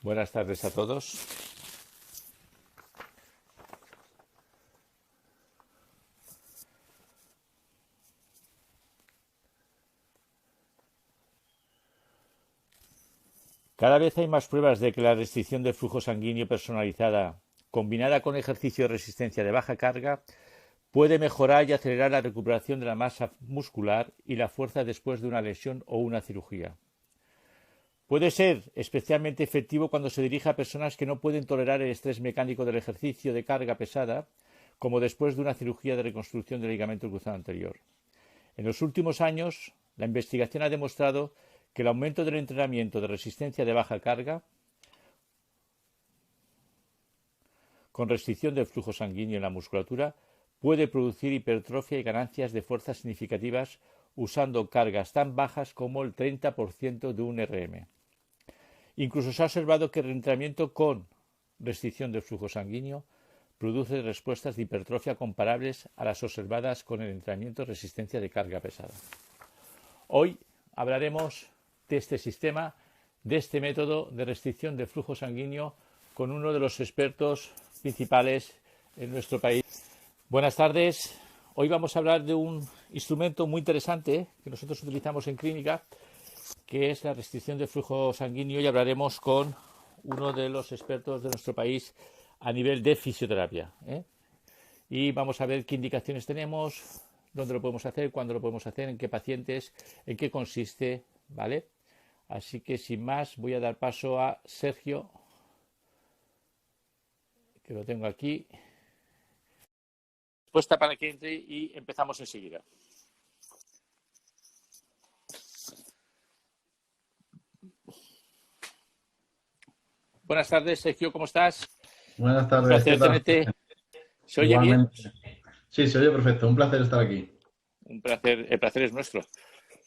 Buenas tardes a todos. Cada vez hay más pruebas de que la restricción del flujo sanguíneo personalizada, combinada con ejercicio de resistencia de baja carga, puede mejorar y acelerar la recuperación de la masa muscular y la fuerza después de una lesión o una cirugía. Puede ser especialmente efectivo cuando se dirige a personas que no pueden tolerar el estrés mecánico del ejercicio de carga pesada, como después de una cirugía de reconstrucción del ligamento cruzado anterior. En los últimos años, la investigación ha demostrado que el aumento del entrenamiento de resistencia de baja carga, con restricción del flujo sanguíneo en la musculatura, puede producir hipertrofia y ganancias de fuerza significativas usando cargas tan bajas como el 30% de un RM. Incluso se ha observado que el entrenamiento con restricción del flujo sanguíneo produce respuestas de hipertrofia comparables a las observadas con el entrenamiento de resistencia de carga pesada. Hoy hablaremos de este sistema, de este método de restricción del flujo sanguíneo con uno de los expertos principales en nuestro país. Buenas tardes. Hoy vamos a hablar de un instrumento muy interesante que nosotros utilizamos en clínica, que es la restricción del flujo sanguíneo, y hablaremos con uno de los expertos de nuestro país a nivel de fisioterapia. Y vamos a ver qué indicaciones tenemos, dónde lo podemos hacer, cuándo lo podemos hacer, en qué pacientes, en qué consiste, ¿vale? Así que sin más voy a dar paso a Sergio, que lo tengo aquí. Respuesta para que entre y empezamos enseguida. Buenas tardes, Sergio, ¿cómo estás? Buenas tardes, Un placer ¿qué tal? tenerte. ¿Se oye bien? Igualmente. Sí, se oye perfecto. Un placer estar aquí. Un placer, el placer es nuestro,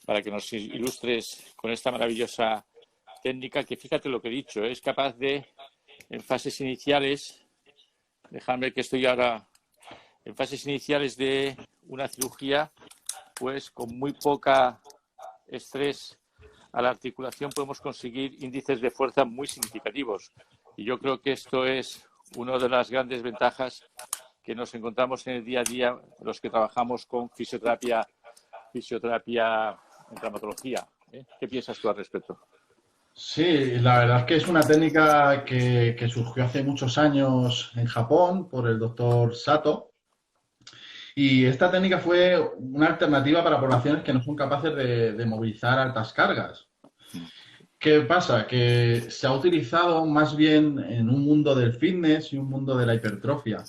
para que nos ilustres con esta maravillosa técnica que, fíjate lo que he dicho, es capaz de, en fases iniciales, dejadme que estoy ahora en fases iniciales de una cirugía, pues con muy poca estrés a la articulación podemos conseguir índices de fuerza muy significativos. Y yo creo que esto es una de las grandes ventajas que nos encontramos en el día a día los que trabajamos con fisioterapia en traumatología. ¿Qué piensas tú al respecto? Sí, la verdad es que es una técnica que surgió hace muchos años en Japón por el doctor Sato. Y esta técnica fue una alternativa para poblaciones que no son capaces de movilizar altas cargas. ¿Qué pasa? Que se ha utilizado más bien en un mundo del fitness y un mundo de la hipertrofia.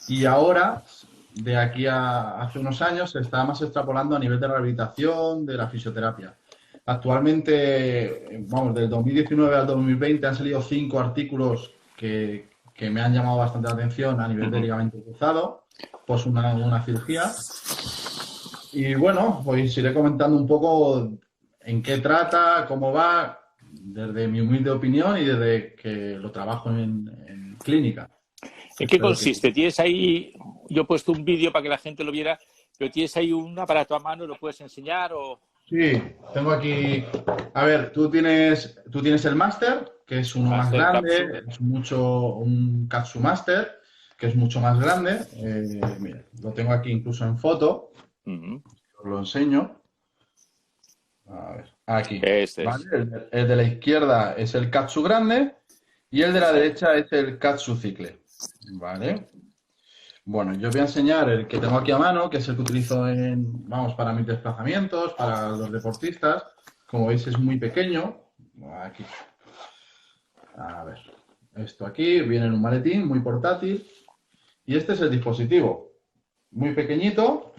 Y ahora, de aquí a hace unos años, se está más extrapolando a nivel de rehabilitación, de la fisioterapia. Actualmente, vamos, del 2019 al 2020 han salido 5 artículos que me han llamado bastante la atención a nivel de ligamento cruzado, pues una cirugía. Y bueno, pues iré comentando un poco en qué trata, cómo va, desde mi humilde opinión y desde que lo trabajo en clínica. ¿En qué Espero que... consiste? Tienes ahí, yo he puesto un vídeo para que la gente lo viera, pero tienes ahí un aparato a mano, ¿lo puedes enseñar? O... Sí, tengo aquí. A ver, tú tienes el Master, que es uno más Master Capsule. grande, es mucho un Katsu Master, que es mucho más grande. Mira, lo tengo aquí incluso en foto. Os lo enseño. A ver, aquí. Este ¿Vale? es. El de la izquierda es el Katsu grande y el de la Ese. derecha es el Katsu Cicle. ¿Vale? Bueno, yo voy a enseñar el que tengo aquí a mano, que es el que utilizo vamos, para mis desplazamientos, para los deportistas. Como veis es muy pequeño. Aquí. A ver. Esto aquí viene en un maletín muy portátil. Y este es el dispositivo. Muy pequeñito.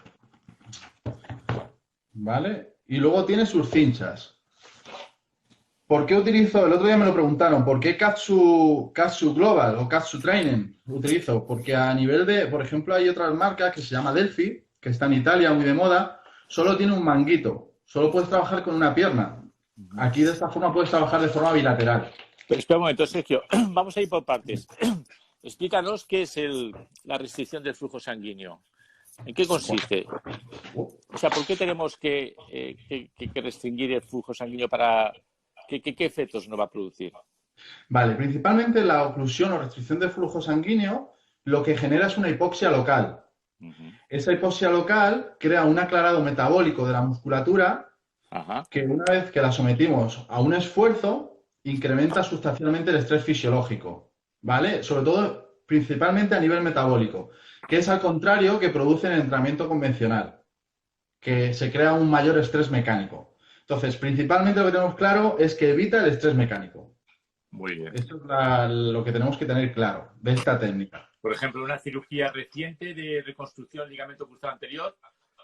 ¿Vale? Y luego tiene sus cinchas. ¿Por qué utilizo? El otro día me lo preguntaron, ¿por qué Katsu Global o Katsu Training utilizo? Porque a nivel de, por ejemplo, hay otras marcas que se llama Delphi, que está en Italia, muy de moda, solo tiene un manguito, solo puedes trabajar con una pierna. Aquí de esta forma puedes trabajar de forma bilateral. Pero espera un momento, Sergio, vamos a ir por partes. Explícanos qué es la restricción del flujo sanguíneo. ¿En qué consiste? O sea, ¿por qué tenemos que restringir el flujo sanguíneo para... ¿Qué efectos nos va a producir? Vale, principalmente la oclusión o restricción del flujo sanguíneo lo que genera es una hipoxia local. Ujú. Esa hipoxia local crea un aclarado metabólico de la musculatura Ajá. que una vez que la sometimos a un esfuerzo, incrementa sustancialmente el estrés fisiológico, ¿vale? Sobre todo, principalmente a nivel metabólico, que es al contrario que produce en el entrenamiento convencional, que se crea un mayor estrés mecánico. Entonces, principalmente lo que tenemos claro es que evita el estrés mecánico. Muy bien. Esto es lo que tenemos que tener claro de esta técnica. Por ejemplo, una cirugía reciente de reconstrucción ligamento cruzado anterior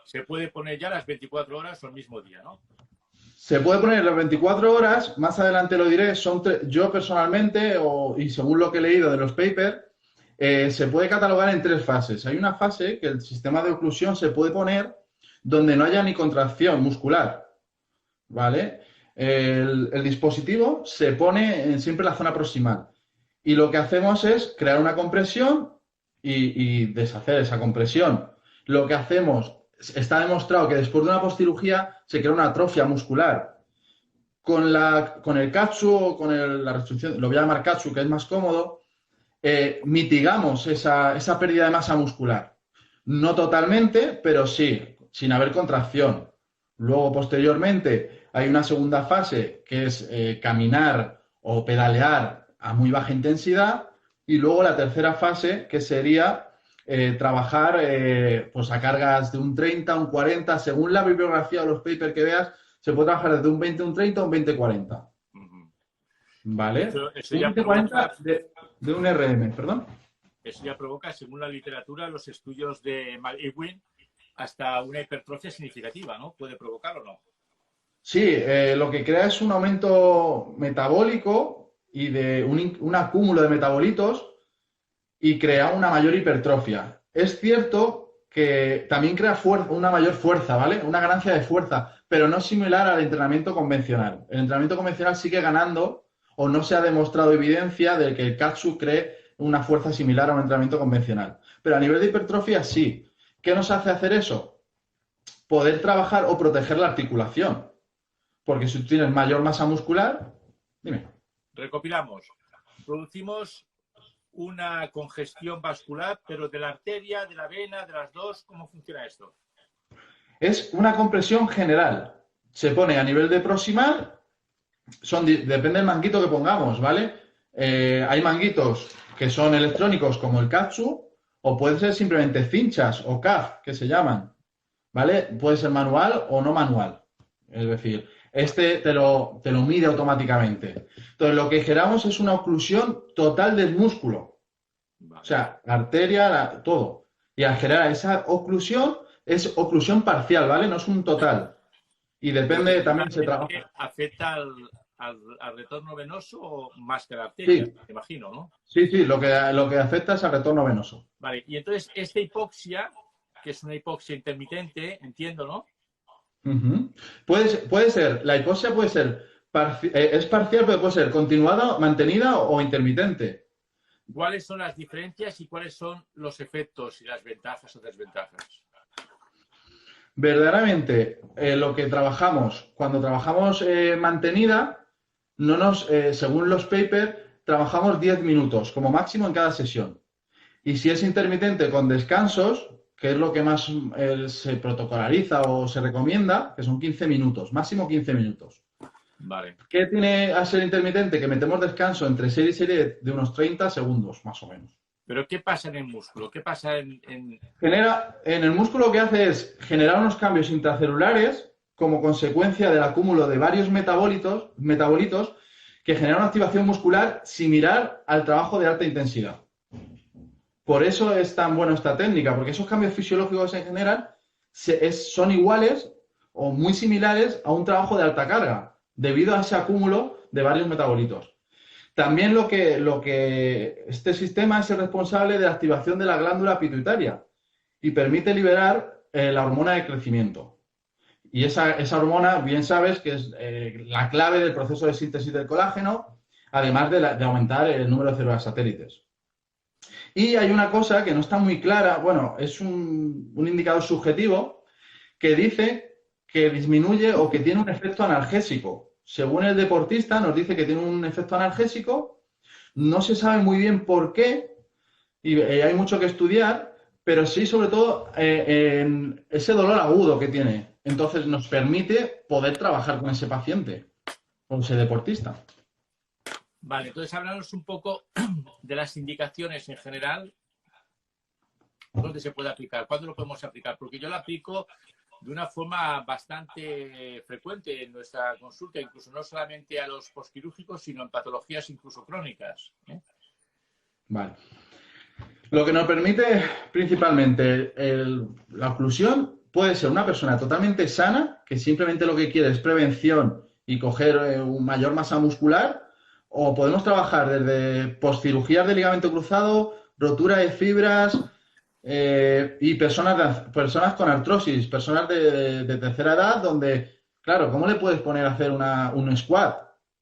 se puede poner ya las 24 horas o el mismo día, ¿no? Se puede poner las 24 horas, más adelante lo diré, yo personalmente, y según lo que he leído de los papers, se puede catalogar en 3 fases. Hay una fase que el sistema de oclusión se puede poner donde no haya ni contracción muscular, ¿vale? El dispositivo se pone siempre en la zona proximal y lo que hacemos es crear una compresión y deshacer esa compresión. Lo que hacemos, está demostrado que después de una postcirugía se crea una atrofia muscular. Con el Katsu o con la restricción, lo voy a llamar Katsu, que es más cómodo, mitigamos esa pérdida de masa muscular. No totalmente, pero sí, sin haber contracción. Luego, posteriormente, hay una segunda fase que es caminar o pedalear a muy baja intensidad. Y luego la tercera fase, que sería trabajar pues a cargas de un 30, un 40, según la bibliografía o los papers que veas, se puede trabajar desde un 20, un 30 o un 20-40. Ujú. ¿Vale? Eso Un ya 20-40 provoca, de un RM, perdón. eso ya provoca, según la literatura, los estudios de Ewing, hasta una hipertrofia significativa, ¿no? Puede provocar o no. Sí, lo que crea es un aumento metabólico y de un acúmulo de metabolitos y crea una mayor hipertrofia. Es cierto que también crea una mayor fuerza, ¿vale? Una ganancia de fuerza, pero no es similar al entrenamiento convencional. El entrenamiento convencional sigue ganando o no se ha demostrado evidencia de que el Katsu cree una fuerza similar a un entrenamiento convencional. Pero a nivel de hipertrofia sí. ¿Qué nos hace hacer eso? Poder trabajar o proteger la articulación. Porque si tú tienes mayor masa muscular, dime. Recopilamos. Producimos una congestión vascular, pero de la arteria, de la vena, de las dos. ¿Cómo funciona esto? Es una compresión general. Se pone a nivel de proximal, depende del manguito que pongamos, ¿vale? Hay manguitos que son electrónicos como el Katsu, o puede ser simplemente cinchas o CAF, que se llaman, ¿vale? Puede ser manual o no manual. Es decir, este te lo mide automáticamente. Entonces, lo que generamos es una oclusión total del músculo. Vale. O sea, la arteria, todo. Y al generar esa oclusión, es oclusión parcial, ¿vale? No es un total. Y depende, también se trabaja. ¿Afecta al retorno venoso más que a la arteria? Sí, Me imagino, ¿no? sí, lo que afecta es al retorno venoso. Vale, y entonces esta hipoxia, que es una hipoxia intermitente, entiendo, ¿no? Uh-huh. Puede ser, la hipoxia puede ser, es parcial, pero puede ser continuada, mantenida o intermitente. ¿Cuáles son las diferencias y cuáles son los efectos y las ventajas o desventajas? Verdaderamente, lo que trabajamos, cuando trabajamos mantenida, según los papers, trabajamos 10 minutos como máximo en cada sesión. Y si es intermitente con descansos, que es lo que más se protocolariza o se recomienda, que son 15 minutos, máximo 15 minutos. Vale. ¿Qué tiene a ser intermitente? Que metemos descanso entre serie y serie de unos 30 segundos, más o menos. ¿Pero qué pasa en el músculo? ¿Qué pasa en...? En el músculo lo que hace es generar unos cambios intracelulares como consecuencia del acúmulo de varios metabolitos que generan una activación muscular similar al trabajo de alta intensidad. Por eso es tan buena esta técnica, porque esos cambios fisiológicos en general son iguales o muy similares a un trabajo de alta carga, debido a ese acúmulo de varios metabolitos. También lo que este sistema es el responsable de la activación de la glándula pituitaria y permite liberar la hormona de crecimiento. Y esa hormona, bien sabes, que es la clave del proceso de síntesis del colágeno, además de aumentar el número de células satélites. Y hay una cosa que no está muy clara, bueno, es un indicador subjetivo que dice que disminuye o que tiene un efecto analgésico. O según el deportista, nos dice que tiene un efecto analgésico. No se sabe muy bien por qué, y hay mucho que estudiar, pero sí, sobre todo, en ese dolor agudo que tiene. Entonces, nos permite poder trabajar con ese paciente, con ese deportista. Vale, entonces háblanos un poco de las indicaciones en general, dónde se puede aplicar, cuándo lo podemos aplicar, porque yo lo aplico de una forma bastante frecuente en nuestra consulta, incluso no solamente a los postquirúrgicos, sino en patologías incluso crónicas. Vale. Lo que nos permite principalmente la oclusión puede ser una persona totalmente sana, que simplemente lo que quiere es prevención y coger una mayor masa muscular, o podemos trabajar desde postcirugías de ligamento cruzado, rotura de fibras, y personas con artrosis, personas de tercera edad, donde, claro, ¿cómo le puedes poner a hacer un squat?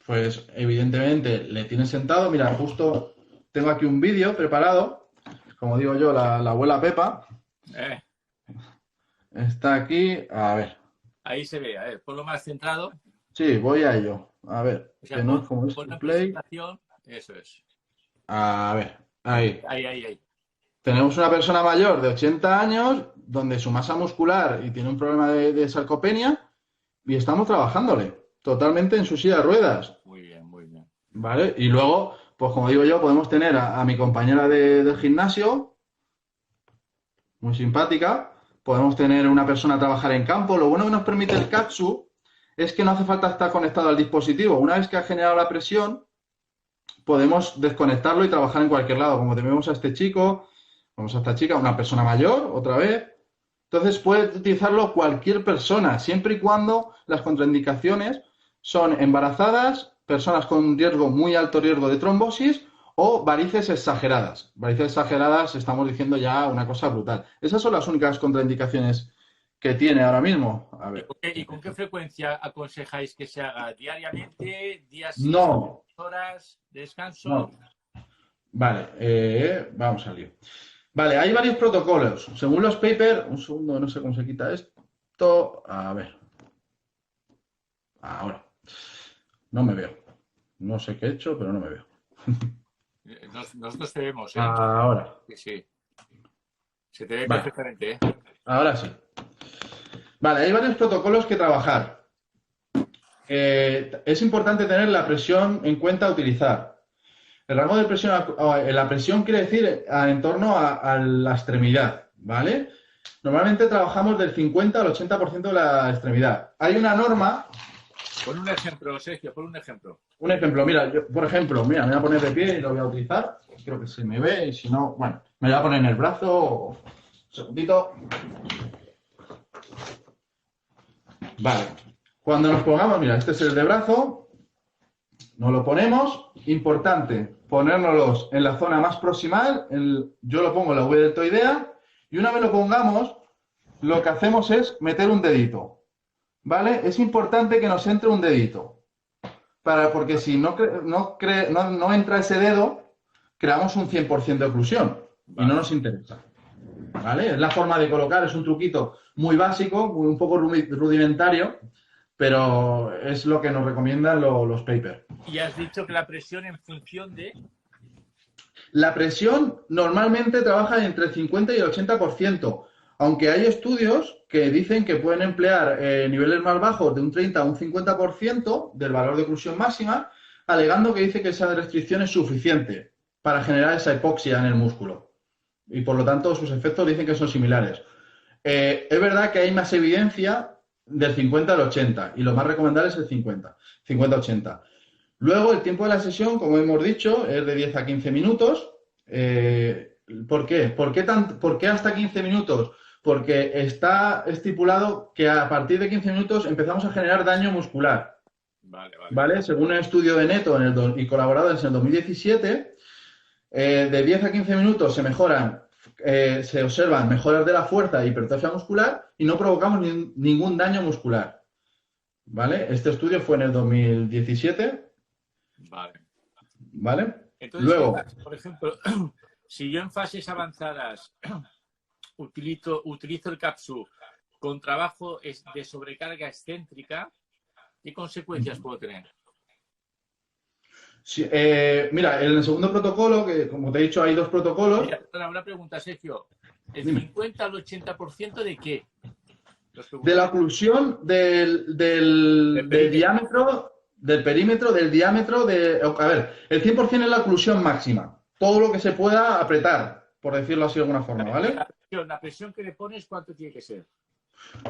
Pues evidentemente le tienes sentado. Mira, justo tengo aquí un vídeo preparado, como digo yo, la abuela Pepa. Está aquí, a ver. Ahí se ve, a ver, ponlo más centrado. Sí, voy a ello. A ver, O sea, que no es como pon la play. presentación, eso es. A ver, ahí. Ahí. Tenemos una persona mayor de 80 años, donde su masa muscular y tiene un problema de sarcopenia, y estamos trabajándole totalmente en su silla de ruedas. Muy bien, muy bien. ¿Vale? Y luego, pues como digo yo, podemos tener a mi compañera del gimnasio, muy simpática. Podemos tener una persona a trabajar en campo. Lo bueno que nos permite el Katsu es que no hace falta estar conectado al dispositivo. Una vez que ha generado la presión, podemos desconectarlo y trabajar en cualquier lado. Como tenemos a este chico, vamos a esta chica, una persona mayor, otra vez. Entonces puede utilizarlo cualquier persona, siempre y cuando las contraindicaciones son embarazadas, personas con riesgo, muy alto riesgo de trombosis o varices exageradas. Varices exageradas estamos diciendo ya una cosa brutal. Esas son las únicas contraindicaciones que tiene ahora mismo. A ver. ¿Y con qué frecuencia aconsejáis que se haga? ¿Diariamente? ¿Días sí, No. horas de descanso? No. Vale, vamos al lío. Vale, hay varios protocolos. Según los papers, un segundo, no sé cómo se quita esto. A ver. Ahora. No me veo. No sé qué he hecho, pero no me veo. Nosotros te vemos, ¿eh? Ahora. Sí. Se te ve Vale. perfectamente, ¿eh? Ahora sí. Vale, hay varios protocolos que trabajar. Es importante tener la presión en cuenta a utilizar. El rango de presión, la presión quiere decir en torno a la extremidad, ¿vale? Normalmente trabajamos del 50 al 80% de la extremidad. Hay una norma. Pon un ejemplo, Sergio, pon un ejemplo. Un ejemplo, mira, yo, por ejemplo, mira, me voy a poner de pie y lo voy a utilizar. Creo que se me ve y si no, bueno, me voy a poner en el brazo. Un segundito. Vale. Cuando nos pongamos, mira, este es el de brazo. Nos lo ponemos. Importante, ponérnoslos en la zona más proximal. Yo lo pongo en la V deltoidea. Y una vez lo pongamos, lo que hacemos es meter un dedito. ¿Vale? Es importante que nos entre un dedito. Porque si no entra ese dedo, creamos un 100% de oclusión. Vale. Y no nos interesa. ¿Vale? Es la forma de colocar, es un truquito muy básico, un poco rudimentario, pero es lo que nos recomiendan los papers. Y has dicho que la presión en función de... La presión normalmente trabaja entre el 50 y el 80%, aunque hay estudios que dicen que pueden emplear niveles más bajos de un 30 a un 50% del valor de oclusión máxima, alegando que dice que esa restricción es suficiente para generar esa hipoxia en el músculo. Y por lo tanto sus efectos dicen que son similares. Es verdad que hay más evidencia del 50 al 80 y lo más recomendable es el 50-80. Luego el tiempo de la sesión, como hemos dicho, es de 10 a 15 minutos. ¿Por qué? ¿Por qué hasta 15 minutos? Porque está estipulado que a partir de 15 minutos empezamos a generar daño muscular. Vale. Según el estudio de Neto y colaboradores en el 2017, de 10 a 15 minutos se observan mejoras de la fuerza e hipertrofia muscular y no provocamos ningún daño muscular. ¿Vale? Este estudio fue en el 2017. Vale. Entonces, luego, por ejemplo, si yo en fases avanzadas utilizo el capsu con trabajo de sobrecarga excéntrica, ¿Qué consecuencias puedo tener? Sí, mira, en el segundo protocolo, que como te he dicho, hay dos protocolos. Mira, una pregunta, Sergio. ¿El Dime. 50 al 80% de qué? De la oclusión del diámetro, del perímetro, del diámetro de... A ver, el 100% es la oclusión máxima. Todo lo que se pueda apretar, por decirlo así de alguna forma, ¿vale? La presión que le pones, ¿cuánto tiene que ser?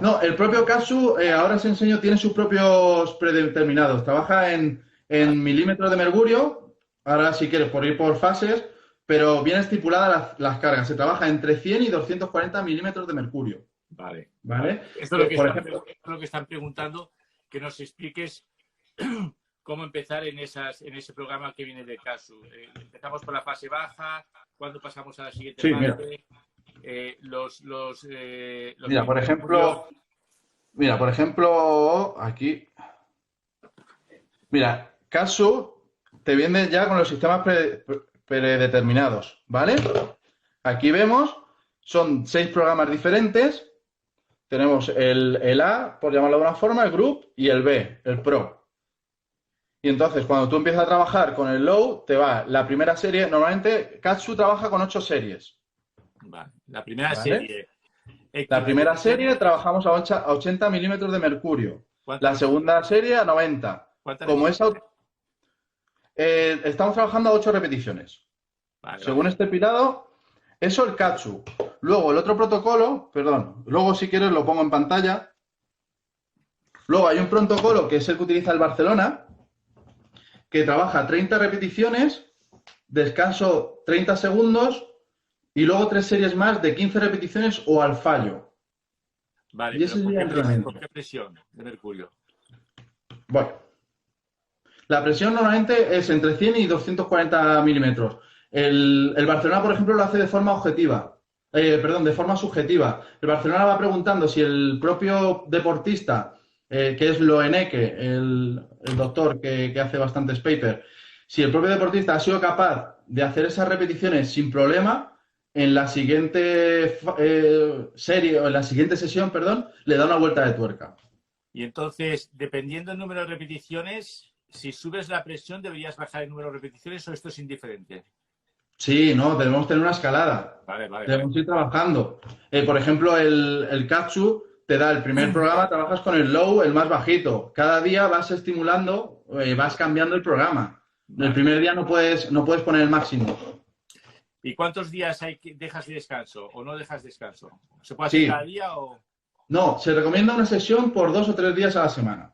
No, el propio Katsu, ahora os enseño, tiene sus propios predeterminados. Trabaja en milímetros de mercurio. Ahora, si quieres, por ir por fases, pero bien estipuladas las cargas. Se trabaja entre 100 y 240 milímetros de mercurio. Vale. ¿Vale? Esto es Por ejemplo, lo que están preguntando, que nos expliques cómo empezar en ese programa que viene de Katsu. Empezamos por la fase baja, cuándo pasamos a la siguiente sí, fase. Mira, por ejemplo, aquí. Mira, Katsu te viene ya con los sistemas predeterminados, ¿vale? Aquí vemos, son 6 programas diferentes. Tenemos el A, por llamarlo de una forma, el Group, y el B, el Pro. Y entonces, cuando tú empiezas a trabajar con el Low, te va la primera serie. Normalmente, Katsu trabaja con 8 series. Vale. La primera ¿Vale? serie. La primera serie trabajamos a 80 milímetros de mercurio. La segunda serie a 90. Como es estamos trabajando a 8 repeticiones. Vale, según este pilado, eso el Katsu. Luego el otro protocolo, perdón, luego si quieres lo pongo en pantalla. Luego hay un protocolo que es el que utiliza el Barcelona, que trabaja 30 repeticiones, descanso 30 segundos y luego 3 series más de 15 repeticiones o al fallo. Vale, y ese sería el entrenamiento. ¿Por qué presión de mercurio? Bueno, la presión normalmente es entre 100 y 240 milímetros. El Barcelona, por ejemplo, lo hace de forma objetiva. De forma subjetiva. El Barcelona va preguntando si el propio deportista, que es Loeneke, el doctor que hace bastantes papers, si el propio deportista ha sido capaz de hacer esas repeticiones sin problema, en la siguiente serie o en la siguiente sesión, perdón, le da una vuelta de tuerca. Y entonces, dependiendo del número de repeticiones, si subes la presión, ¿deberías bajar el número de repeticiones o esto es indiferente? Sí, no, debemos tener una escalada. Vale. Debemos ir trabajando. Por ejemplo, el Katsu te da el primer programa, trabajas con el low, el más bajito. Cada día vas estimulando, vas cambiando el programa. Vale. El primer día no puedes poner el máximo. ¿Y cuántos días dejas de descanso o no dejas descanso? ¿Se puede hacer cada día o...? No, se recomienda una sesión por 2 o 3 días a la semana.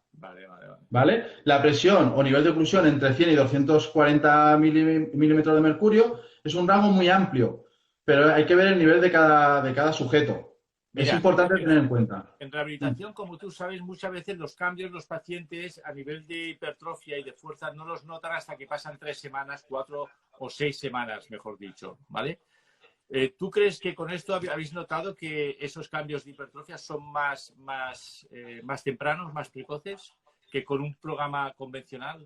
¿Vale? La presión o nivel de oclusión entre 100 y 240 milímetros de mercurio es un rango muy amplio, pero hay que ver el nivel de cada sujeto. Mira, es importante tener en cuenta. En rehabilitación, como tú sabes, muchas veces los cambios los pacientes a nivel de hipertrofia y de fuerza no los notan hasta que pasan 3 semanas, 4 o 6 semanas, mejor dicho, ¿vale? ¿Tú crees que con esto habéis notado que esos cambios de hipertrofia son más tempranos, más precoces que con un programa convencional?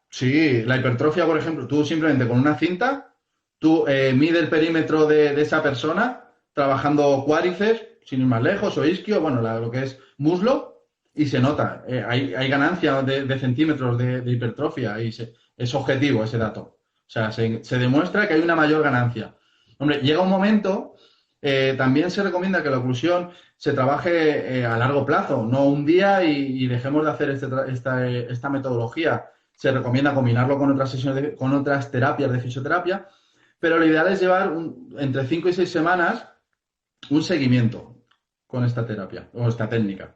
Sí, la hipertrofia, por ejemplo, tú simplemente con una cinta, tú mide el perímetro de esa persona, trabajando cuádriceps, sin ir más lejos, o isquio, bueno, lo que es muslo, y se nota. Hay ganancia de centímetros de hipertrofia, y es objetivo ese dato. O sea, se demuestra que hay una mayor ganancia. Hombre, llega un momento, también se recomienda que la oclusión se trabaje a largo plazo, no un día y dejemos de hacer esta metodología. Se recomienda combinarlo con otras sesiones, con otras terapias de fisioterapia, pero lo ideal es llevar entre 5 y 6 semanas un seguimiento con esta terapia o esta técnica.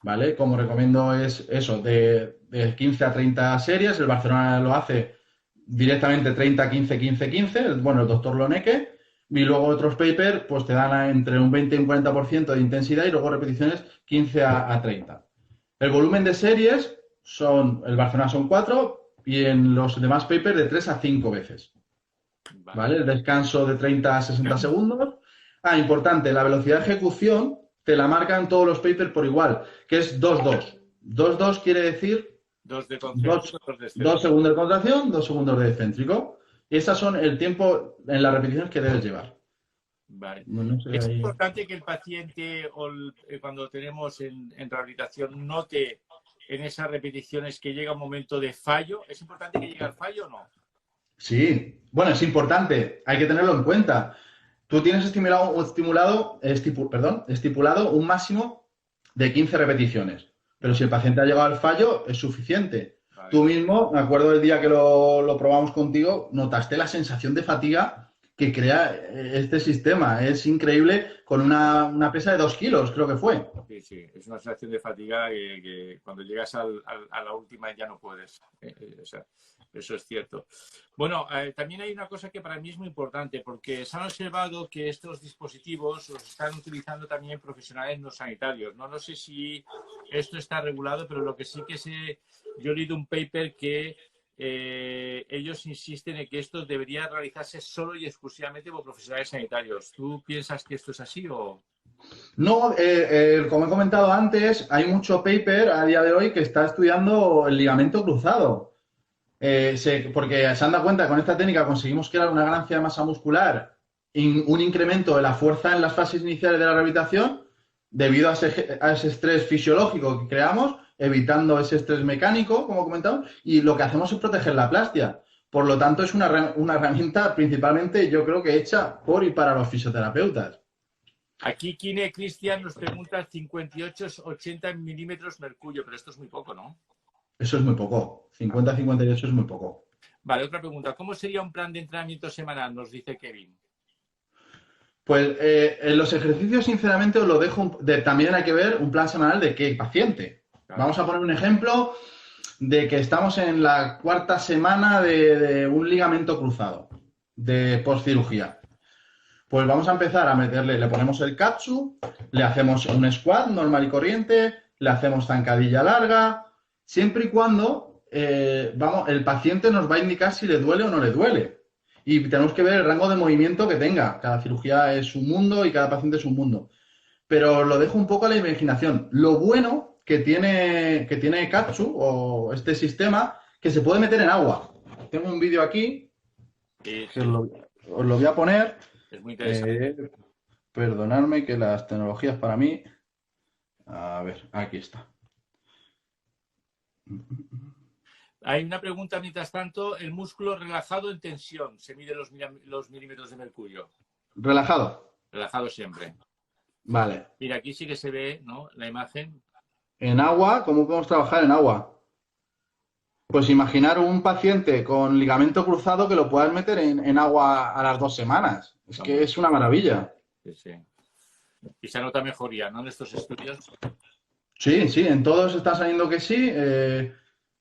¿Vale? Como recomiendo es eso, de 15 a 30 series. El Barcelona lo hace directamente 30, 15, 15, 15. Bueno, el doctor Loeneke. Y luego otros papers pues te dan entre un 20 y un 40% de intensidad y luego repeticiones 15 a 30. El volumen de series el Barcelona son 4 y en los demás papers de 3 a 5 veces. ¿Vale? El descanso de 30 a 60 segundos. Importante, la velocidad de ejecución te la marcan todos los papers por igual, que es 2-2. 2-2 quiere decir 2 segundos de contracción, 2 segundos de excéntrico. Y esas son el tiempo en las repeticiones que debes llevar. Vale. No sé, es importante que el paciente, cuando tenemos en rehabilitación, note en esas repeticiones que llega un momento de fallo? ¿Es importante que llegue al fallo o no? Sí, bueno, es importante, hay que tenerlo en cuenta. Tú tienes estipulado un máximo de 15 repeticiones, pero si el paciente ha llegado al fallo, es suficiente. Vale. Tú mismo, me acuerdo del día que lo probamos contigo, notaste la sensación de fatiga que crea este sistema. Es increíble con una pesa de 2 kilos, creo que fue. Sí, sí, es una sensación de fatiga que cuando llegas a la última ya no puedes. O sea, eso es cierto. Bueno, también hay una cosa que para mí es muy importante, porque se han observado que estos dispositivos los están utilizando también profesionales no sanitarios. No sé si esto está regulado, pero lo que sí que sé, yo he leído un paper que ellos insisten en que esto debería realizarse solo y exclusivamente por profesionales sanitarios. ¿Tú piensas que esto es así o...? No, como he comentado antes, hay mucho paper a día de hoy que está estudiando el ligamento cruzado. Porque se han dado cuenta que con esta técnica conseguimos crear una ganancia de masa muscular, un incremento de la fuerza en las fases iniciales de la rehabilitación, debido a ese estrés fisiológico que creamos, evitando ese estrés mecánico, como comentamos, y lo que hacemos es proteger la plastia. Por lo tanto, es una herramienta principalmente, yo creo que hecha por y para los fisioterapeutas. Aquí Kine Cristian nos pregunta 58-80 milímetros mercurio, pero esto es muy poco, ¿no? Eso es muy poco. 50-58 es muy poco. Vale, otra pregunta. ¿Cómo sería un plan de entrenamiento semanal? Nos dice Kevin. Pues en los ejercicios, sinceramente, os lo dejo. También hay que ver un plan semanal de qué paciente. Claro. Vamos a poner un ejemplo de que estamos en la 4ª semana de un ligamento cruzado de postcirugía. Pues vamos a empezar a meterle, le ponemos el katsu, le hacemos un squat normal y corriente, le hacemos zancadilla larga, siempre y cuando el paciente nos va a indicar si le duele o no le duele. Y tenemos que ver el rango de movimiento que tenga. Cada cirugía es un mundo y cada paciente es un mundo. Pero lo dejo un poco a la imaginación. Lo bueno que tiene Katsu o este sistema, que se puede meter en agua. Tengo un vídeo aquí, que os lo voy a poner. Es muy interesante. Perdonadme que las tecnologías para mí... A ver, aquí está. Hay una pregunta mientras tanto. ¿El músculo relajado en tensión se mide los milímetros de mercurio? ¿Relajado? Relajado siempre. Vale. Mira, aquí sí que se ve, ¿no? La imagen. En agua, ¿cómo podemos trabajar en agua? Pues imaginar un paciente con ligamento cruzado que lo puedas meter en agua a las 2 semanas. Es que es una maravilla. Sí, sí. Y se nota mejoría, ¿no? En estos estudios. Sí, sí, en todos está saliendo que sí.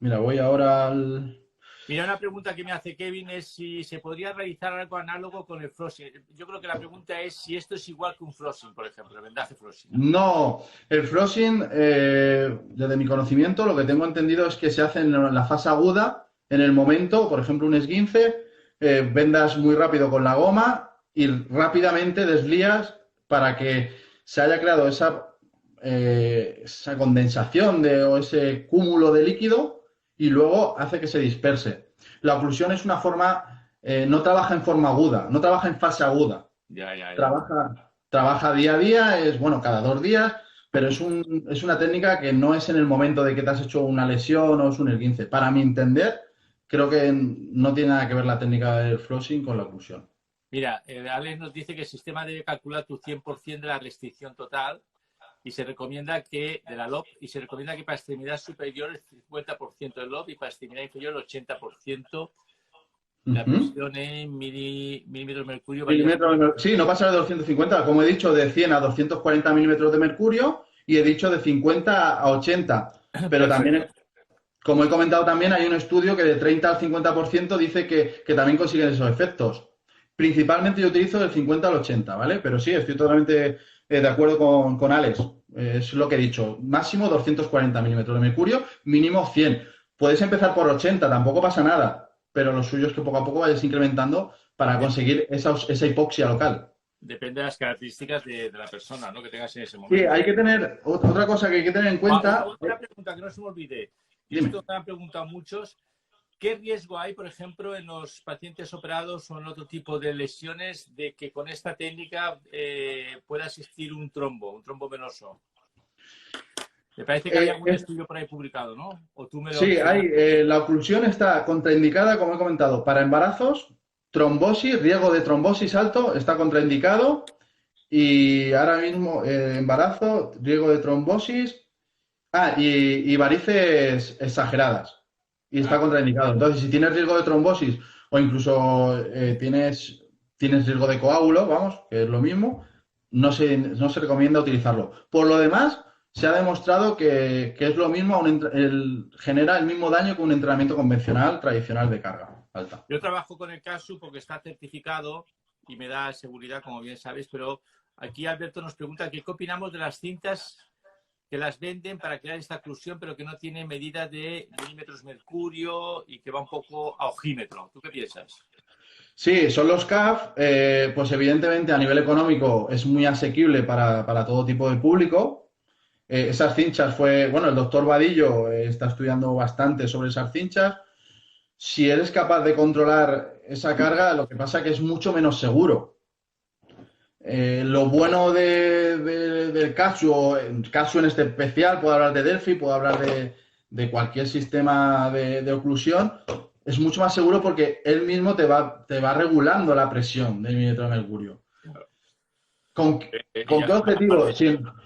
Mira, voy ahora al... Mira, una pregunta que me hace Kevin es si se podría realizar algo análogo con el flossing. Yo creo que la pregunta es si esto es igual que un flossing, por ejemplo, el vendaje flossing. No, el flossing, desde mi conocimiento, lo que tengo entendido es que se hace en la fase aguda, en el momento, por ejemplo, un esguince, vendas muy rápido con la goma y rápidamente deslías para que se haya creado esa condensación o ese cúmulo de líquido y luego hace que se disperse. La oclusión es una forma, no trabaja en forma aguda, no trabaja en fase aguda. Ya. Trabaja día a día, es bueno, cada 2 días, pero es una técnica que no es en el momento de que te has hecho una lesión o es un esguince. Para mi entender, creo que no tiene nada que ver la técnica del flossing con la oclusión. Mira, Alex nos dice que el sistema debe calcular tu 100% de la restricción total y se recomienda que, de la LOB, y se recomienda que para extremidad superior el 50% del LOB y para extremidad inferior el 80%. La presión en milímetros de mercurio. Sí, no pasa de 250, como he dicho, de 100 a 240 milímetros de mercurio y he dicho de 50 a 80. Pero también, como he comentado también, hay un estudio que de 30 al 50% dice que también consiguen esos efectos. Principalmente yo utilizo del 50 al 80, ¿vale? Pero sí, estoy totalmente de acuerdo con Alex. Es lo que he dicho. Máximo 240 milímetros de mercurio, mínimo 100. Puedes empezar por 80, tampoco pasa nada. Pero lo suyo es que poco a poco vayas incrementando para conseguir esa hipoxia local. Depende de las características de la persona, ¿no? Que tengas en ese momento. Sí, hay que tener, otra cosa que hay que tener en cuenta... Otra pregunta que no se me olvide. Y esto me han preguntado muchos. ¿Qué riesgo hay, por ejemplo, en los pacientes operados o en otro tipo de lesiones de que con esta técnica pueda existir un trombo venoso? Me parece que hay algún estudio por ahí publicado, ¿no? O tú me lo... Sí, la oclusión está contraindicada, como he comentado, para embarazos, trombosis, riesgo de trombosis alto, está contraindicado. Y ahora mismo, embarazo, riesgo de trombosis. Y varices exageradas. Y está contraindicado. Entonces, si tienes riesgo de trombosis o incluso tienes riesgo de coágulo, vamos, que es lo mismo, no se recomienda utilizarlo. Por lo demás, se ha demostrado que es lo mismo, genera el mismo daño que un entrenamiento convencional, tradicional de carga alta. Yo trabajo con el CASU porque está certificado y me da seguridad, como bien sabes, pero aquí Alberto nos pregunta qué opinamos de las cintas que las venden para crear esta oclusión, pero que no tiene medida de milímetros mercurio y que va un poco a ojímetro. ¿Tú qué piensas? Sí, son los CAF, pues evidentemente a nivel económico es muy asequible para todo tipo de público. Esas cinchas bueno, el doctor Vadillo está estudiando bastante sobre esas cinchas. Si eres capaz de controlar esa carga, lo que pasa es que es mucho menos seguro. Lo bueno del Casio en este especial, puedo hablar de Delphi, puedo hablar de cualquier sistema de oclusión, es mucho más seguro porque él mismo te va regulando la presión del milímetro de mercurio. ¿Con qué objetivo?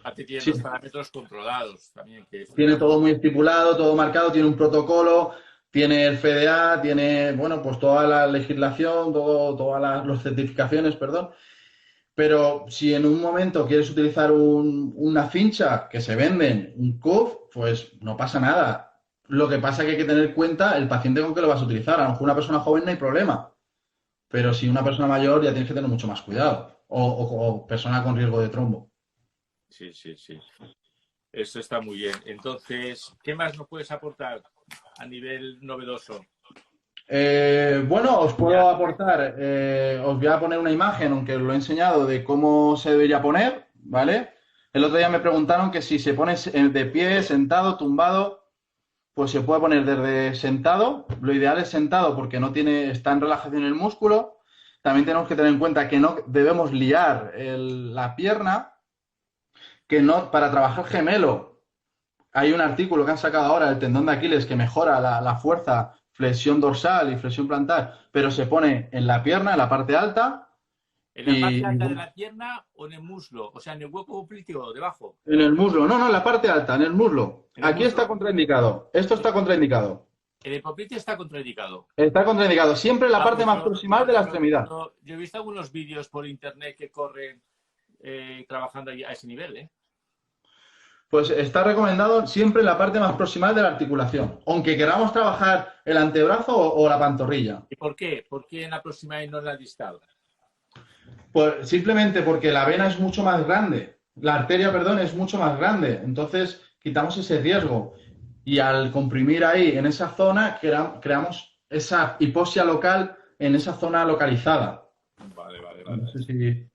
Aparte tiene los parámetros controlados también. Tiene todo muy estipulado, todo marcado, tiene un protocolo, tiene el FDA, tiene, bueno, pues toda la legislación, todas las certificaciones, perdón. Pero si en un momento quieres utilizar una cincha que se venden, un CUF, pues no pasa nada. Lo que pasa es que hay que tener en cuenta el paciente con que lo vas a utilizar. A lo mejor una persona joven no hay problema, pero si una persona mayor ya tienes que tener mucho más cuidado. O persona con riesgo de trombo. Sí, sí, sí. Eso está muy bien. Entonces, ¿qué más nos puedes aportar a nivel novedoso? Bueno, os puedo aportar, os voy a poner una imagen, aunque os lo he enseñado, de cómo se debería poner, ¿vale? El otro día me preguntaron que si se pone de pie, sentado, tumbado, pues se puede poner desde sentado. Lo ideal es sentado porque está en relajación el músculo. También tenemos que tener en cuenta que no debemos liar la pierna, que no, para trabajar gemelo. Hay un artículo que han sacado ahora del tendón de Aquiles que mejora la fuerza, flexión dorsal y flexión plantar, pero se pone en la pierna, en la parte alta. ¿En la parte alta de la pierna o en el muslo? O sea, en el hueco popliteo, debajo. En el muslo, no, en la parte alta, en el muslo. Aquí está contraindicado. Esto está contraindicado. En el popliteo está contraindicado. Está contraindicado. Siempre en la parte más proximal de la extremidad. Yo he visto algunos vídeos por internet que corren trabajando a ese nivel, ¿eh? Pues está recomendado siempre en la parte más proximal de la articulación, aunque queramos trabajar el antebrazo o la pantorrilla. ¿Y por qué? ¿Por qué en la proximal y no en la distal? Pues simplemente porque la vena es mucho más grande, la arteria, perdón, es mucho más grande, entonces quitamos ese riesgo y al comprimir ahí en esa zona creamos esa hipoxia local en esa zona localizada. Vale. No sé si...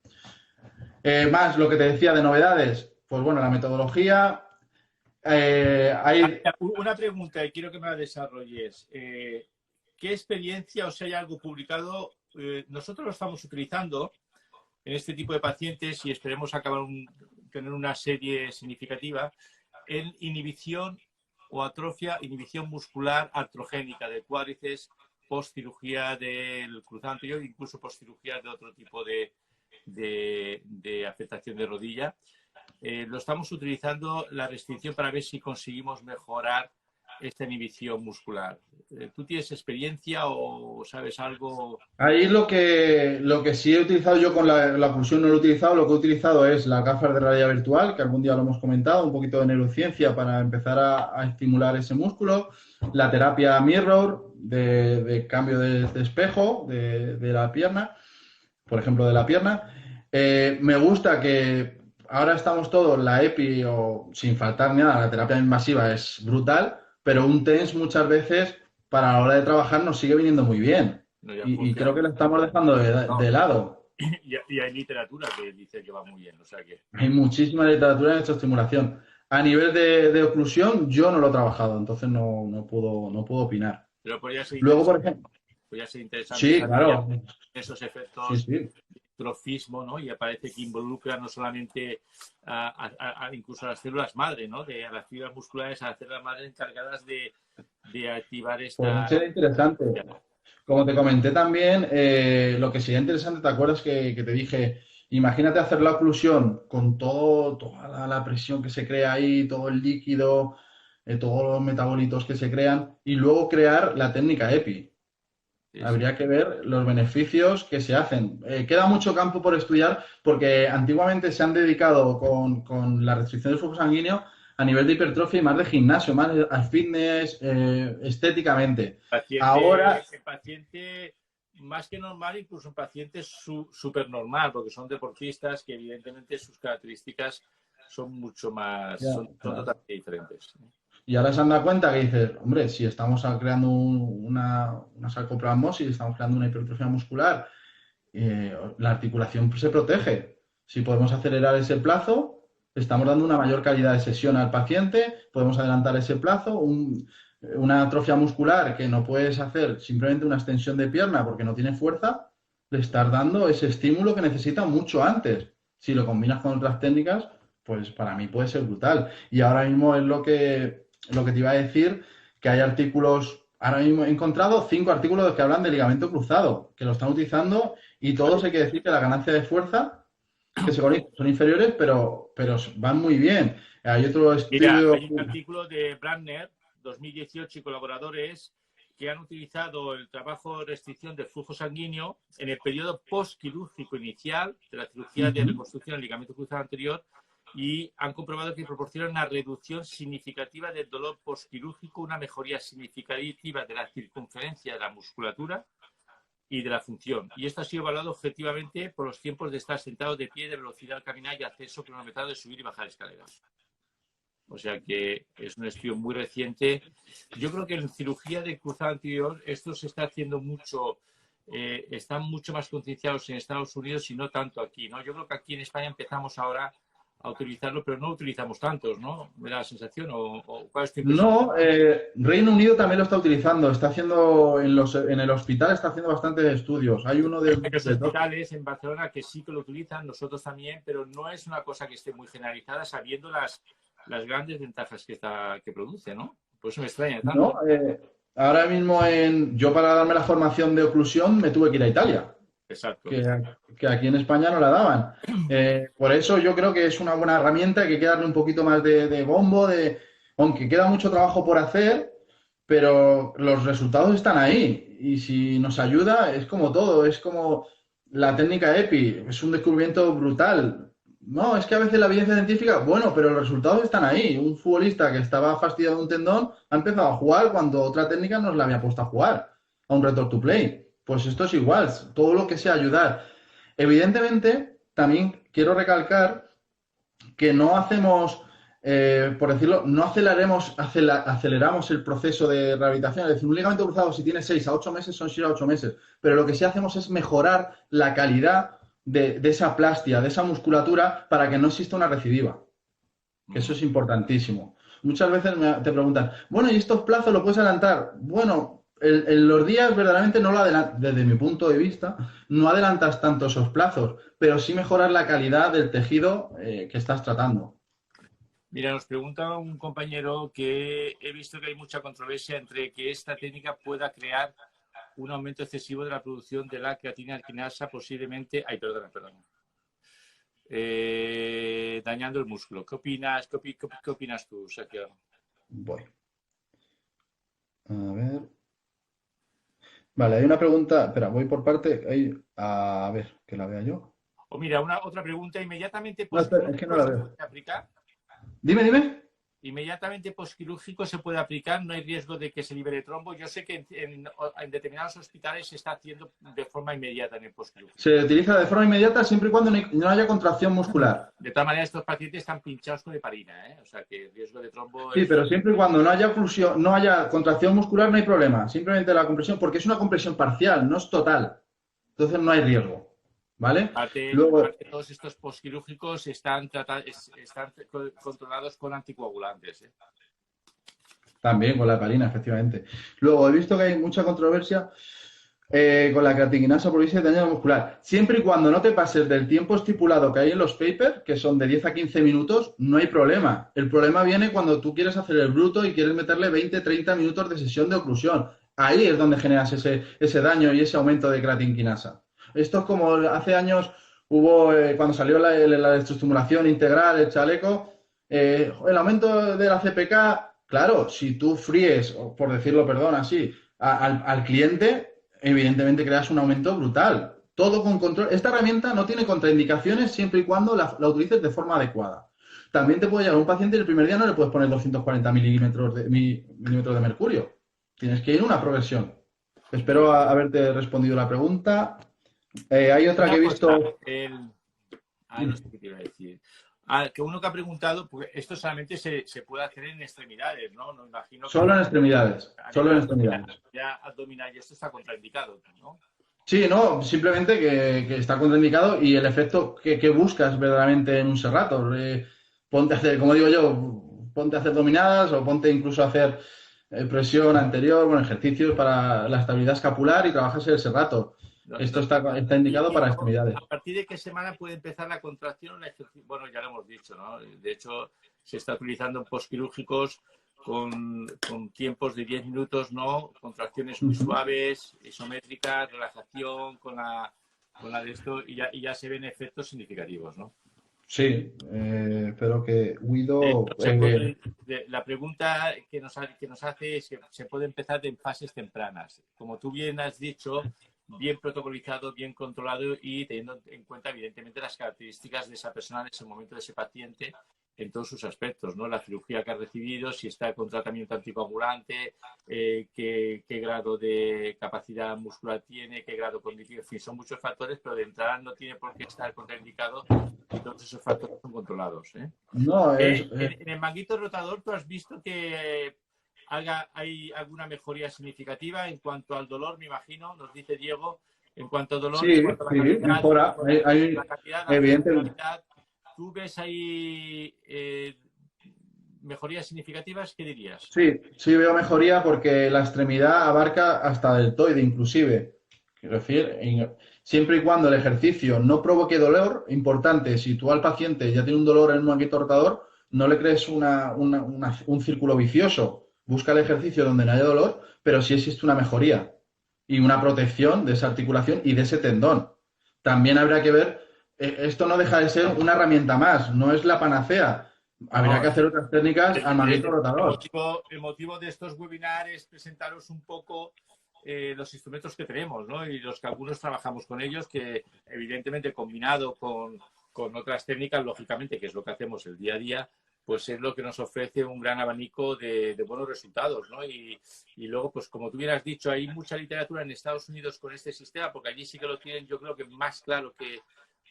más lo que te decía de novedades. Pues bueno, la metodología. Una pregunta y quiero que me la desarrolles. ¿Qué experiencia o si hay algo publicado? Nosotros lo estamos utilizando en este tipo de pacientes y esperemos tener una serie significativa en inhibición o atrofia, inhibición muscular artrogénica de cuádriceps post cirugía del cruzado anterior, incluso post cirugía de otro tipo de afectación de rodilla. Lo estamos utilizando la restricción para ver si conseguimos mejorar esta inhibición muscular. ¿Tú tienes experiencia o sabes algo? Ahí lo que sí he utilizado yo con la oclusión no lo he utilizado, lo que he utilizado es las gafas de realidad virtual, que algún día lo hemos comentado, un poquito de neurociencia para empezar a estimular ese músculo, la terapia mirror de cambio de espejo de la pierna, por ejemplo, de la pierna. Me gusta que ahora estamos todos, la EPI o sin faltar nada, la terapia invasiva es brutal, pero un TENS muchas veces para la hora de trabajar nos sigue viniendo muy bien. Y creo que lo estamos dejando de lado. Y hay literatura que dice que va muy bien. O sea que... Hay muchísima literatura en electroestimulación. A nivel de oclusión, yo no lo he trabajado, entonces no puedo opinar. Pero podría ser Luego, por ejemplo... Podría ser interesante. Sí, claro. Esos efectos. Sí. hipertrofismo, ¿no? Y aparece que involucra no solamente incluso a las células madre, ¿no? A las fibras musculares, a las células madre encargadas de activar Pues esta... sería interesante. Como te comenté también, lo que sería interesante, ¿te acuerdas que te dije, imagínate hacer la oclusión con toda la presión que se crea ahí, todo el líquido, todos los metabolitos que se crean, y luego crear la técnica EPI? Sí, sí. Habría que ver los beneficios que se hacen. Queda mucho campo por estudiar porque antiguamente se han dedicado con la restricción del flujo sanguíneo a nivel de hipertrofia y más de gimnasio, más al fitness, estéticamente. Ahora, El paciente más que normal, incluso un paciente súper normal, porque son deportistas que evidentemente sus características son mucho más, ya, son claro. totalmente diferentes. Y ahora se han dado cuenta que dices, hombre, si estamos creando una sarcoplasmosis, estamos creando una hipertrofia muscular, la articulación se protege. Si podemos acelerar ese plazo, estamos dando una mayor calidad de sesión al paciente, podemos adelantar ese plazo, una atrofia muscular que no puedes hacer simplemente una extensión de pierna porque no tiene fuerza, le estás dando ese estímulo que necesita mucho antes. Si lo combinas con otras técnicas, pues para mí puede ser brutal. Y ahora mismo es lo que te iba a decir, que hay artículos, ahora mismo he encontrado 5 artículos que hablan de ligamento cruzado, que lo están utilizando y todos hay que decir que la ganancia de fuerza que se conocen son inferiores, pero van muy bien. Hay otro Mira, estudio. hay un artículo de Brandner, 2018, y colaboradores que han utilizado el trabajo de restricción del flujo sanguíneo en el periodo postquirúrgico inicial de la cirugía de reconstrucción del ligamento cruzado anterior y han comprobado que proporciona una reducción significativa del dolor postquirúrgico, una mejoría significativa de la circunferencia de la musculatura y de la función. Y esto ha sido evaluado objetivamente por los tiempos de estar sentado de pie, de velocidad al caminar y acceso cronometrado de subir y bajar escaleras. O sea que es un estudio muy reciente. Yo creo que en cirugía de cruzado anterior esto se está haciendo mucho, están mucho más concienciados en Estados Unidos y no tanto aquí, ¿no? Yo creo que aquí en España empezamos ahora a utilizarlo, pero no utilizamos tantos, ¿no? ¿Me da la sensación? ¿O cuál es tu impresión? No, Reino Unido también lo está utilizando. Está haciendo en el hospital está haciendo bastantes estudios. Hay uno Hay varios de dos. hospitales en Barcelona que sí que lo utilizan, nosotros también, pero no es una cosa que esté muy generalizada, sabiendo las grandes ventajas que produce, ¿no? Por eso me extraña No, tanto. ahora mismo yo para darme la formación de oclusión me tuve que ir a Italia, Exacto. que, que aquí en España no la daban. Por eso yo creo que es una buena herramienta, que hay que darle un poquito más de bombo, aunque queda mucho trabajo por hacer, pero los resultados están ahí. Y si nos ayuda, es como todo, es como la técnica EPI, es un descubrimiento brutal. No, es que a veces la evidencia científica, bueno, pero los resultados están ahí. Un futbolista que estaba fastidiado de un tendón ha empezado a jugar cuando otra técnica nos la había puesto a jugar, a un return to play. Pues esto es igual, todo lo que sea ayudar. Evidentemente, también quiero recalcar que no hacemos, por decirlo, no aceleramos el proceso de rehabilitación. Es decir, un ligamento cruzado, si tiene 6 a 8 meses, son 6 a 8 meses. Pero lo que sí hacemos es mejorar la calidad de esa plastia, de esa musculatura, para que no exista una recidiva. Que eso es importantísimo. Muchas veces te preguntan, bueno, ¿y estos plazos lo puedes adelantar? Bueno, en los días verdaderamente no lo adelantas, desde mi punto de vista, no adelantas tanto esos plazos, pero sí mejorar la calidad del tejido que estás tratando. Mira, nos pregunta un compañero que he visto que hay mucha controversia entre que esta técnica pueda crear un aumento excesivo de la producción de la creatina alquinasa, posiblemente, perdona, dañando el músculo. ¿Qué opinas? ¿Qué opinas tú, Sergio? Voy. A ver. Vale, hay una pregunta. Espera, voy por parte. A ver, que la vea yo. O mira, otra pregunta. ¿Inmediatamente No, espera, es que no postquirúrgico la se veo. puede aplicar? Dime. Inmediatamente postquirúrgico se puede aplicar, no hay riesgo de que se libere trombo. Yo sé que en determinados hospitales se está haciendo de forma inmediata en el postquirúrgico. Se utiliza de forma inmediata siempre y cuando no haya contracción muscular. De todas maneras, estos pacientes están pinchados con heparina, ¿eh? O sea que el riesgo de trombo Sí, es... pero siempre y cuando no haya oclusión, no haya contracción muscular, no hay problema. Simplemente la compresión, porque es una compresión parcial, no es total. Entonces no hay riesgo. ¿Vale? Luego, Aparte todos estos postquirúrgicos están controlados con anticoagulantes, ¿eh? también con la heparina, efectivamente. Luego, he visto que hay mucha controversia. Con la creatinasa por índice de daño muscular. Siempre y cuando no te pases del tiempo estipulado que hay en los papers, que son de 10 a 15 minutos, no hay problema. El problema viene cuando tú quieres hacer el bruto y quieres meterle 20, 30 minutos de sesión de oclusión. Ahí es donde generas ese daño y ese aumento de creatinquinasa. Esto es como hace años hubo, cuando salió la electroestimulación integral, el chaleco, el aumento de la CPK, claro, si tú fríes, o por decirlo, perdón, así, al cliente, evidentemente creas un aumento brutal. Todo con control. Esta herramienta no tiene contraindicaciones siempre y cuando la utilices de forma adecuada. También te puede llegar un paciente y el primer día no le puedes poner 240 milímetros de mercurio. Tienes que ir a una progresión. Espero haberte respondido la pregunta. Hay otra que he cosa, visto. no sé qué te iba a decir. Que uno que ha preguntado, porque esto solamente se puede hacer en extremidades, ¿no? No imagino que Solo en extremidades. Solo en extremidades. Ya abdominal y esto está contraindicado, ¿no? Sí, no, simplemente que está contraindicado y el efecto que buscas verdaderamente en un serrato. Ponte a hacer, como digo yo, ponte a hacer dominadas o ponte incluso a hacer presión anterior, bueno, ejercicios para la estabilidad escapular y trabajas el serrato. Esto está indicado para extremidades. ¿A partir de qué semana puede empezar la contracción? Bueno, ya lo hemos dicho, ¿no? De hecho, se está utilizando en postquirúrgicos con tiempos de 10 minutos, ¿no? Contracciones muy suaves, isométricas, relajación con la de esto y ya se ven efectos significativos, ¿no? Sí, espero que Guido... La pregunta que nos hace es que se puede empezar en fases tempranas. Como tú bien has dicho, bien protocolizado, bien controlado y teniendo en cuenta, evidentemente, las características de esa persona en ese momento, de ese paciente, en todos sus aspectos, ¿no? La cirugía que ha recibido, si está con tratamiento anticoagulante, qué grado de capacidad muscular tiene, qué grado cognitivo, en fin, son muchos factores, pero de entrada no tiene por qué estar contraindicado y todos esos factores son controlados, ¿eh? No, En el manguito rotador, ¿tú has visto que hay alguna mejoría significativa en cuanto al dolor, me imagino? Nos dice Diego, en cuanto al dolor, sí, en cuanto a la calidad, mejora. la calidad, la Evidentemente. funcionalidad. ¿Tú ves ahí mejorías significativas? ¿Qué dirías? Sí, sí veo mejoría porque la extremidad abarca hasta el deltoide inclusive. Quiero decir, siempre y cuando el ejercicio no provoque dolor, importante, si tú al paciente ya tiene un dolor en un manguito rotador, no le crees un círculo vicioso. Busca el ejercicio donde no haya dolor, pero sí existe una mejoría y una protección de esa articulación y de ese tendón. También habrá que ver, esto no deja de ser una herramienta más, no es la panacea. Habría que hacer otras técnicas al manguito rotador. El motivo de estos webinars es presentaros un poco los instrumentos que tenemos, ¿no? Y los que algunos trabajamos con ellos, que evidentemente combinado con otras técnicas, lógicamente, que es lo que hacemos el día a día, pues es lo que nos ofrece un gran abanico de buenos resultados, ¿no? Y luego, pues como tú bien has dicho, hay mucha literatura en Estados Unidos con este sistema, porque allí sí que lo tienen, yo creo que más claro que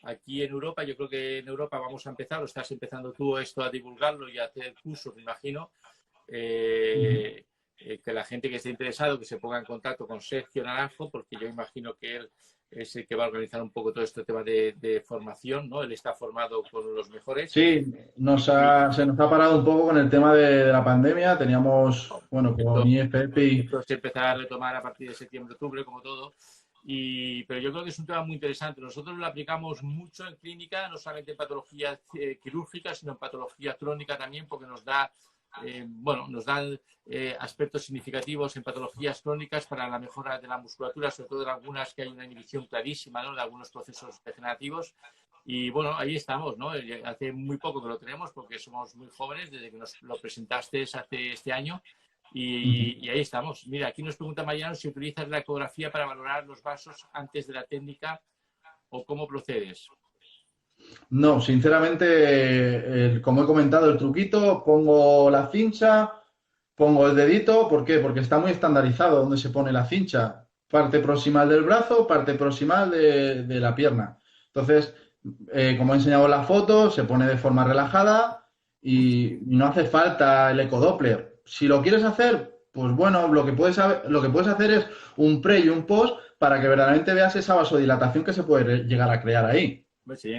aquí en Europa. Yo creo que en Europa vamos a empezar, o estás empezando tú esto a divulgarlo y a hacer cursos, me imagino. Que la gente que esté interesado que se ponga en contacto con Sergio Naranjo, porque yo imagino que él es el que va a organizar un poco todo este tema de formación, ¿no? Él está formado con los mejores. Sí, se nos ha parado un poco con el tema de la pandemia. Teníamos, bueno, con IFP y... Esto se empezará a retomar a partir de septiembre, octubre, como todo. Pero yo creo que es un tema muy interesante. Nosotros lo aplicamos mucho en clínica, no solamente en patología quirúrgica, sino en patología crónica también, porque nos da nos dan aspectos significativos en patologías crónicas para la mejora de la musculatura, sobre todo en algunas que hay una inhibición clarísima, ¿no?, de algunos procesos degenerativos. Y bueno, ahí estamos, ¿no? Hace muy poco que lo tenemos porque somos muy jóvenes, desde que nos lo presentaste hace este año. Y ahí estamos. Mira, aquí nos pregunta Mariano si utilizas la ecografía para valorar los vasos antes de la técnica o cómo procedes. No, sinceramente, como he comentado, el truquito, pongo la cincha, pongo el dedito. ¿Por qué? Porque está muy estandarizado donde se pone la cincha. Parte proximal del brazo, parte proximal de la pierna. Entonces, como he enseñado en la foto, se pone de forma relajada y no hace falta el ecodoppler. Si lo quieres hacer, pues bueno, lo que puedes hacer es un pre y un post para que verdaderamente veas esa vasodilatación que se puede llegar a crear ahí.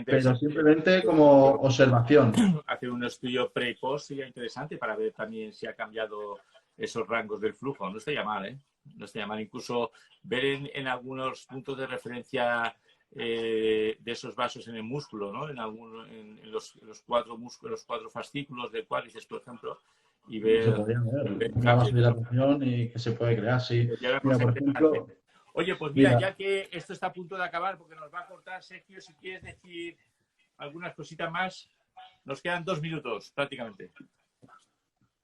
Pero simplemente como observación. Hacer un estudio pre y post sería interesante para ver también si ha cambiado esos rangos del flujo. No estaría mal, ¿eh? no estaría mal incluso ver en algunos puntos de referencia de esos vasos en el músculo, ¿no? En los 4 músculos, los 4 fascículos del cuádriceps, por ejemplo, y Se ver, podría ver ver una cambios. vasodilatación y que se puede crear, sí. Sería una Mira, cosa por interesante. ejemplo, Oye, pues mira, mira, ya que esto está a punto de acabar, porque nos va a cortar Sergio, si quieres decir algunas cositas más, nos quedan 2 minutos prácticamente.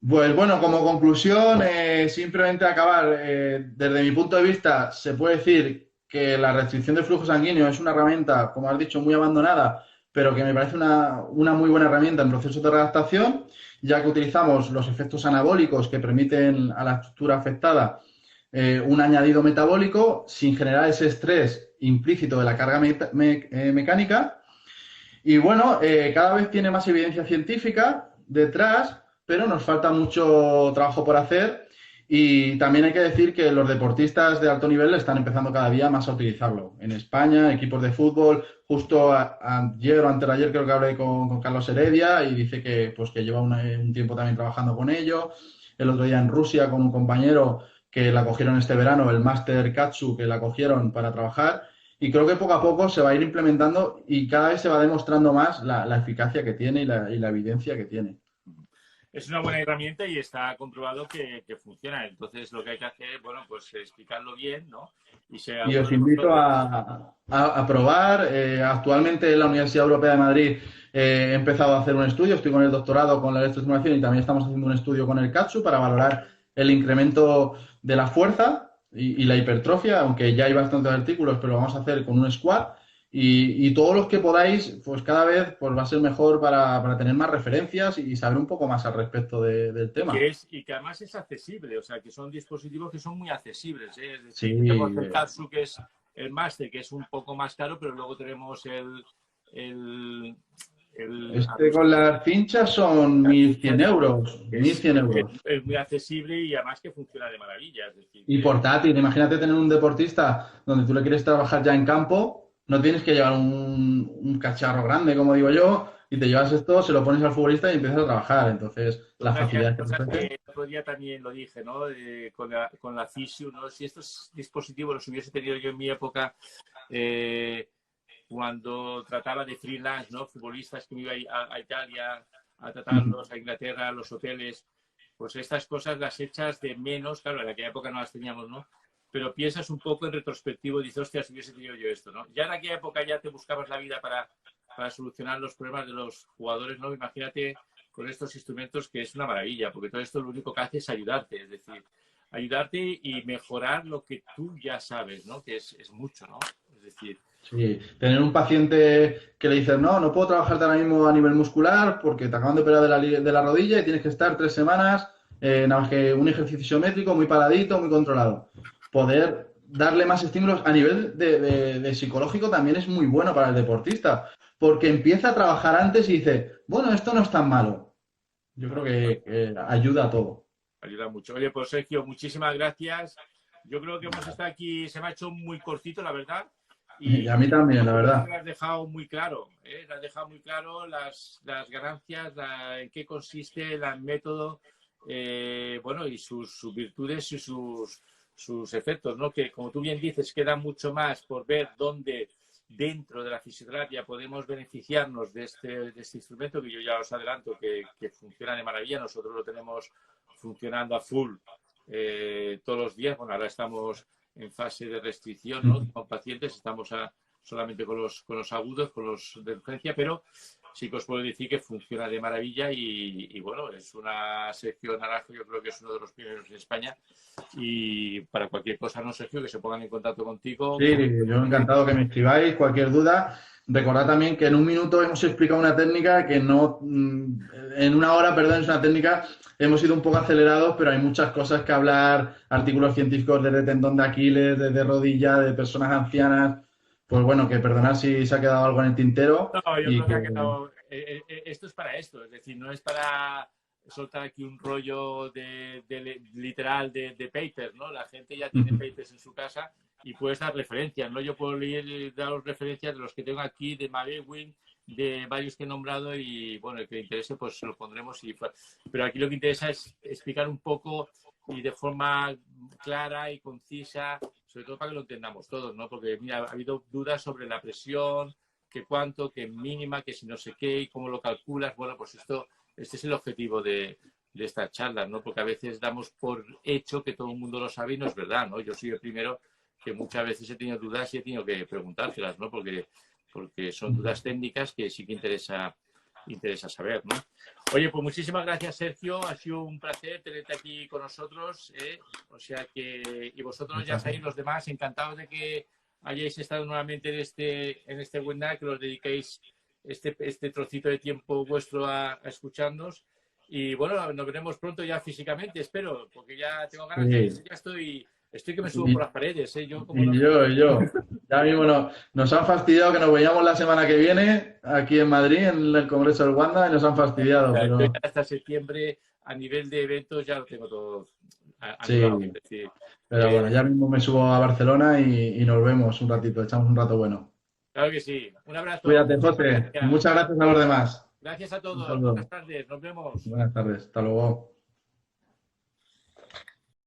pues bueno, como conclusión, simplemente acabar, desde mi punto de vista, se puede decir que la restricción del flujo sanguíneo es una herramienta, como has dicho, muy abandonada, pero que me parece una muy buena herramienta en procesos de redactación, ya que utilizamos los efectos anabólicos que permiten a la estructura afectada un añadido metabólico sin generar ese estrés implícito de la carga mecánica. Y bueno, cada vez tiene más evidencia científica detrás, pero nos falta mucho trabajo por hacer. Y también hay que decir que los deportistas de alto nivel están empezando cada día más a utilizarlo. En España, equipos de fútbol, justo ayer o antes de ayer creo que hablé con Carlos Heredia y dice que, pues, que lleva un tiempo también trabajando con ello. El otro día en Rusia con un compañero que la cogieron este verano, el Master Katsu, que la cogieron para trabajar. Y creo que poco a poco se va a ir implementando y cada vez se va demostrando más la eficacia que tiene y la evidencia que tiene. Es una buena herramienta y está comprobado que funciona. Entonces, lo que hay que hacer, bueno, pues explicarlo bien, ¿no? Y si Y alguno os de invito vosotros... a probar. Actualmente en la Universidad Europea de Madrid he empezado a hacer un estudio, estoy con el doctorado con la electroestimulación y también estamos haciendo un estudio con el Katsu para valorar el incremento de la fuerza y la hipertrofia, aunque ya hay bastantes artículos, pero lo vamos a hacer con un squat. Y todos los que podáis, pues cada vez pues va a ser mejor para tener más referencias y saber un poco más al respecto del tema. Y que además es accesible, o sea, que son dispositivos que son muy accesibles, ¿eh? Es Sí, decir, tenemos el Katsu, que es el máster, que es un poco más caro, pero luego tenemos el, este con las cinchas son 1.100 euros, es, 1.100 euros. es muy accesible y además que funciona de maravilla. Es decir, Y que portátil, imagínate tener un deportista donde tú le quieres trabajar ya en campo, no tienes que llevar un cacharro grande, como digo yo, y te llevas esto, se lo pones al futbolista y empiezas a trabajar. Entonces, la facilidad que te cosas que ofrece. el otro día también lo dije, ¿no? Con la Fisiu, ¿no? Si estos dispositivos los hubiese tenido yo en mi época, eh, cuando trataba de freelance, ¿no? Futbolistas que me iba a Italia a tratarlos, a Inglaterra, a los hoteles, pues estas cosas las echas de menos, claro, en aquella época no las teníamos, ¿no? Pero piensas un poco en retrospectivo y dices, hostia, si hubiese tenido yo esto, ¿no? Ya en aquella época ya te buscabas la vida para solucionar los problemas de los jugadores, ¿no? Imagínate con estos instrumentos que es una maravilla, porque todo esto lo único que hace es ayudarte, es decir, ayudarte y mejorar lo que tú ya sabes, ¿no? Que es mucho, ¿no? Es decir, Sí, tener un paciente que le dices, no, no puedo trabajarte ahora mismo a nivel muscular porque te acaban de operar de la rodilla y tienes que estar 3 semanas, nada más que un ejercicio isométrico muy paradito, muy controlado. Poder darle más estímulos a nivel de psicológico también es muy bueno para el deportista, porque empieza a trabajar antes y dice, bueno, esto no es tan malo. Yo creo que ayuda a todo. ayuda mucho. Oye, pues Sergio, muchísimas gracias. Yo creo que hemos estado aquí, se me ha hecho muy cortito, la verdad. Y Y a mí también, la yo creo que verdad. lo has dejado muy claro, ¿eh? Lo has dejado muy claro las ganancias, en qué consiste el método, bueno, y sus virtudes y sus efectos, ¿no? Que como tú bien dices, queda mucho más por ver dónde dentro de la fisioterapia podemos beneficiarnos de este instrumento, que yo ya os adelanto que funciona de maravilla. Nosotros lo tenemos funcionando a full todos los días. Bueno, ahora estamos en fase de restricción, ¿no? Con pacientes, estamos solamente con los agudos, con los de urgencia, pero sí que os puedo decir que funciona de maravilla y bueno, es una sección naranja, yo creo que es uno de los primeros en España y para cualquier cosa, no Sergio, que se pongan en contacto contigo. Sí, yo encantado que me escribáis, cualquier duda. Recordad también que en un minuto hemos explicado una técnica que no, en una hora, perdón, es una técnica, hemos ido un poco acelerados, pero hay muchas cosas que hablar, artículos científicos desde tendón de Aquiles, desde rodilla, de personas ancianas. Pues bueno, que perdonad si se ha quedado algo en el tintero No, yo y creo que que ha quedado. Esto es para esto, es decir, no es para soltar aquí un rollo literal de papers, ¿no? La gente ya tiene papers en su casa y puedes dar referencias, ¿no? Yo puedo daros referencias de los que tengo aquí, de Mabewin, de varios que he nombrado y, bueno, el que le interese, pues lo pondremos. Pero aquí lo que interesa es explicar un poco y de forma clara y concisa, sobre todo para que lo entendamos todos, ¿no? Porque, mira, ha habido dudas sobre la presión, que cuánto, que mínima, que si no sé qué, y cómo lo calculas. Bueno, pues este es el objetivo de estas charlas, ¿no? Porque a veces damos por hecho que todo el mundo lo sabe y no es verdad, ¿no? Yo soy el primero que muchas veces he tenido dudas y he tenido que preguntárselas, ¿no? Porque son dudas técnicas que sí que interesa saber, ¿no? Oye, pues muchísimas gracias, Sergio. Ha sido un placer tenerte aquí con nosotros, ¿eh? O sea que, y vosotros ya sabéis, los demás, encantados de que hayáis estado nuevamente en este webinar, que os dediquéis este trocito de tiempo vuestro a escucharnos. Y bueno, nos veremos pronto ya físicamente, espero, porque ya tengo ganas ya estoy que me subo por las paredes, ¿eh? Yo. Ya mismo nos han fastidiado que nos veíamos la semana que viene aquí en Madrid, en el Congreso del Wanda, y nos han fastidiado. Pero hasta septiembre, a nivel de eventos, ya lo tengo todo anulado. Sí, pero bueno, ya mismo me subo a Barcelona y nos vemos un ratito, echamos un rato bueno. Claro que sí. Un abrazo. Cuídate, José. Muchas gracias a los demás. Gracias a todos. Buenas tardes. Nos vemos. Buenas tardes. Hasta luego.